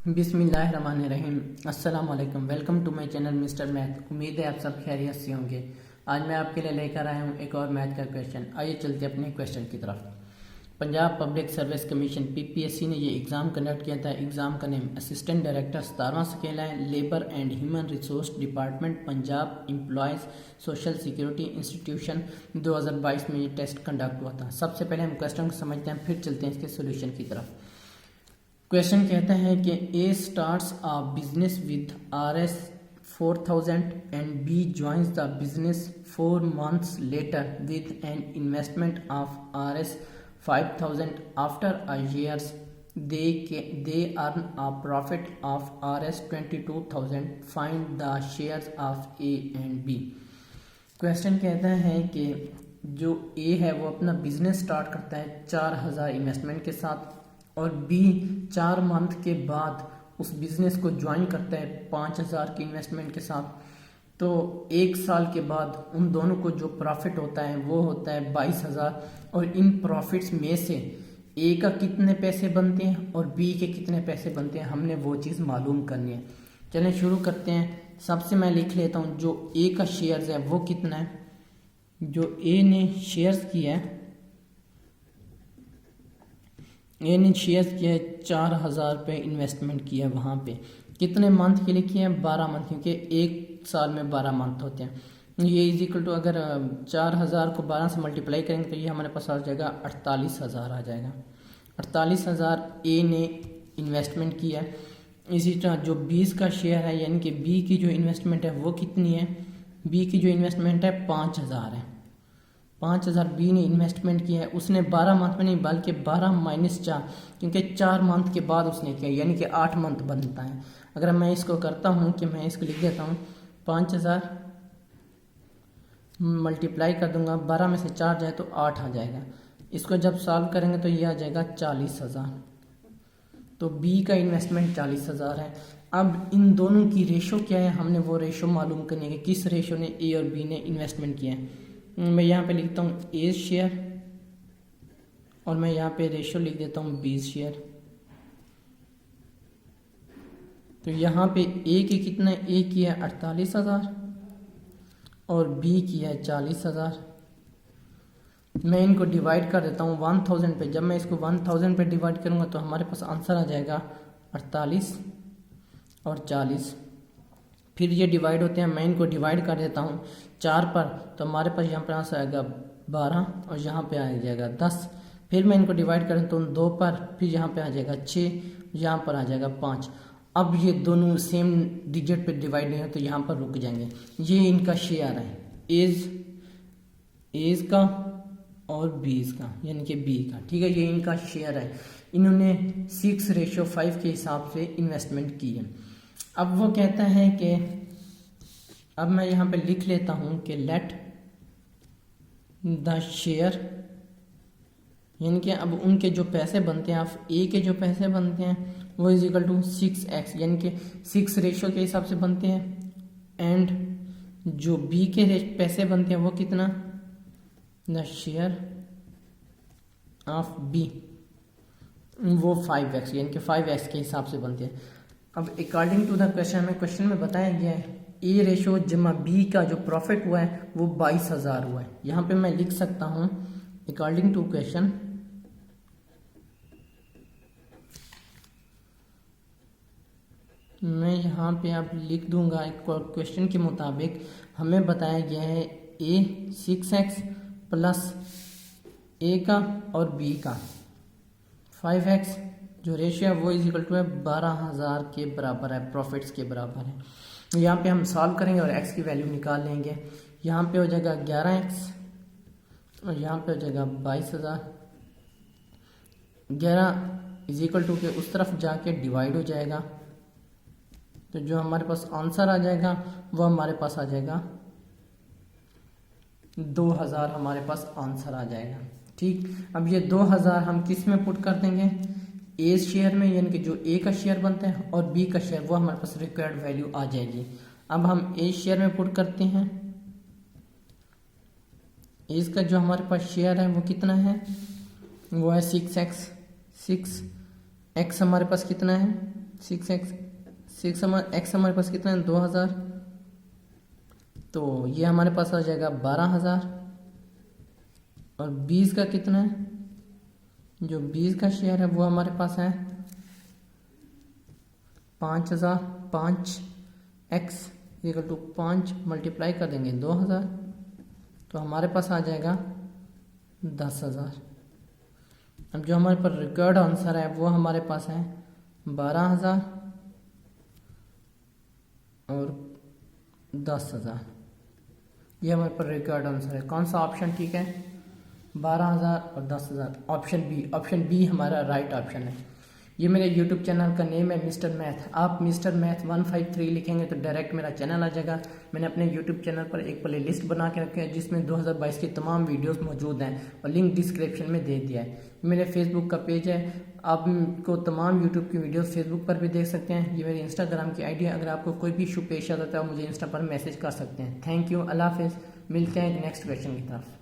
बिस्मिल्लाहिर्रहमानिर्रहीम। अस्सलाम वालेकुम। Welcome to my channel mister math. उम्मीद है आप सब खैरियत से होंगे। आज मैं आपके लिए लेकर आया हूँ एक और मैथ का क्वेश्चन। आइए चलते अपने क्वेश्चन की तरफ। Punjab public service commission PPSC ने ये एग्ज़ाम कंडक्ट किया था। एग्ज़ाम का नेम असिस्टेंट डायरेक्टर 17वां स्केल है। Labour and human resource department Punjab employees social security institution 2022 में ये टेस्ट कंडक्ट हुआ था। सबसे पहले हम क्वेश्चन को समझते हैं, फिर चलते हैं इसके सोल्यूशन की तरफ। क्वेश्चन कहता है कि A starts a business with RS 4000 and B joins the business 4 months later with an investment of RS 5000 after a years they earn a profit of RS 22,000. Find the shares of A and B. Question कहता है कि जो ए है वो अपना business start करता है 4000 investment के साथ, और बी 4 मंथ के बाद उस बिजनेस को ज्वाइन करता है 5000 की इन्वेस्टमेंट के साथ। तो 1 साल के बाद उन दोनों को जो प्रॉफिट होता है वो होता है 22,000, और इन प्रॉफिट्स में से ए का कितने पैसे बनते हैं और बी के कितने पैसे बनते हैं, हमने वो चीज़ मालूम करनी है। चलें शुरू करते हैं। सबसे मैं लिख लेता हूँ जो ए का शेयर्स है वो कितना है। जो ए ने शेयर्स किया है, ए ने शेयर्स किया है 4000 रुपये इन्वेस्टमेंट किया है। वहाँ पे कितने मंथ के लिए किया है? 12 मंथ, क्योंकि 1 साल में 12 मंथ होते हैं। ये इज इक्वल टू, अगर 4000 को 12 से मल्टीप्लाई करेंगे तो ये हमारे पास आ जाएगा 48,000 आ जाएगा। 48,000 ए ने इन्वेस्टमेंट किया है। इसी तरह जो 20 का शेयर है, यानी कि बी की जो इन्वेस्टमेंट है वो कितनी है? बी की जो इन्वेस्टमेंट है 5000 है। 5000 बी ने इन्वेस्टमेंट किया है। उसने 12 मंथ में नहीं बल्कि 12 - 4, क्योंकि 4 मंथ के बाद उसने किया, यानी कि 8 मंथ बनता है। अगर मैं इसको करता हूँ कि मैं इसको लिख देता हूँ 5000 मल्टीप्लाई कर दूंगा, 12 में से 4 जाए तो 8 आ जाएगा। इसको जब सॉल्व करेंगे तो ये आ जाएगा 40,000। तो बी का इन्वेस्टमेंट 40,000 है। अब इन दोनों की रेशो क्या है, हमने वो रेशो मालूम करनी है कि किस रेशो ने ए और बी ने इन्वेस्टमेंट किया है। मैं यहाँ पे लिखता हूँ ए शेयर, और मैं यहाँ पे रेशो लिख देता हूँ बी शेयर। तो यहाँ पे ए के कितना, ए की है 48,000 और बी की है 40,000। मैं इनको डिवाइड कर देता हूँ 1000 पे। जब मैं इसको 1000 पे डिवाइड करूँगा तो हमारे पास आंसर आ जाएगा 48 और 40। फिर ये डिवाइड होते हैं, मैं इनको डिवाइड कर देता हूँ 4 पर, तो हमारे पास यहाँ पर आंसर आएगा 12 और यहाँ पे आ जाएगा 10। फिर मैं इनको डिवाइड करें तो 2 पर, फिर यहाँ पे आ जाएगा 6, यहाँ पर आ जाएगा 5। अब ये दोनों सेम डिजिट पे डिवाइड नहीं हो तो यहाँ पर रुक जाएंगे। ये इनका शेयर है एज का और बीज का, यानी कि बी का। ठीक है, ये इनका शेयर है। इन्होंने 6:5 के हिसाब से इन्वेस्टमेंट की है। अब वो कहता है कि, अब मैं यहाँ पे लिख लेता हूँ कि लेट द शेयर, यानी कि अब उनके जो पैसे बनते हैं, अब ए के जो पैसे बनते हैं वो इज इक्वल टू 6x, यानी कि 6 रेशो के हिसाब से बनते हैं। एंड जो बी के पैसे बनते हैं वो कितना, द शेयर ऑफ बी वो 5x, यानी कि 5x के हिसाब से बनते हैं। अब अकॉर्डिंग टू द क्वेश्चन में, क्वेश्चन में बताया गया है ए रेशो जमा बी का जो प्रॉफिट हुआ है वो 22,000 हुआ है। यहाँ पे मैं लिख सकता हूँ अकॉर्डिंग टू क्वेश्चन, मैं यहाँ पे अब लिख दूंगा क्वेश्चन के मुताबिक हमें बताया गया है ए 6x प्लस ए का और बी का 5x, जो रेशियो है वो इज इक्वल टू है 12,000 के बराबर है, प्रॉफिट्स के बराबर है। यहाँ पे हम सॉल्व करेंगे और x की वैल्यू निकाल लेंगे। यहाँ पे हो जाएगा 11x और यहाँ पे हो जाएगा 22,000। 11 इज इक्वल टू के उस तरफ जाके डिवाइड हो जाएगा, तो जो हमारे पास आंसर आ जाएगा वो हमारे पास आ जाएगा 2000, हमारे पास आंसर आ जाएगा। ठीक, अब ये 2000 हम किस में पुट कर देंगे, ए शेयर में, यानी कि जो ए का शेयर बनता है, और बी का शेयर वो हमारे पास रिक्वायर्ड वैल्यू आ जाएगी। अब हम ए शेयर में पुट करते हैं। इसका जो हमारे पास शेयर है वो कितना है, वो है 6x। 6x हमारे पास कितना है 6x हमारे पास कितना है 2000, तो ये हमारे पास आ जाएगा 12000। और 20 का कितना है, जो 20 का शेयर है वो हमारे पास है 5000। 5x इक्वल टू 5 मल्टीप्लाई कर देंगे 2000, तो हमारे पास आ जाएगा 10000। अब जो हमारे पास रिकॉर्ड आंसर है वो हमारे पास है 12000 और 10000। ये हमारे पास रिकॉर्ड आंसर है। कौन सा ऑप्शन ठीक है, 12000 और 10000, ऑप्शन बी हमारा राइट ऑप्शन है। ये मेरे YouTube चैनल का नेम है मिस्टर मैथ। आप मिस्टर मैथ 153 लिखेंगे तो डायरेक्ट मेरा चैनल आ जाएगा। मैंने अपने YouTube चैनल पर एक प्ले लिस्ट बना के रखी है जिसमें 2022 की तमाम वीडियोस मौजूद हैं और लिंक डिस्क्रिप्शन में दे दिया है। मेरे फेसबुक का पेज है, आपको तमाम YouTube की वीडियोस फेसबुक पर भी देख सकते हैं। ये मेरी इंस्टाग्राम की आईडी है। अगर आपको कोई भी इशू पेश आता है तो आप मुझे इंस्टा पर मैसेज कर सकते हैं। थैंक यू, अल्लाह हाफिज़। मिलते हैं नेक्स्ट क्वेश्चन की तरफ।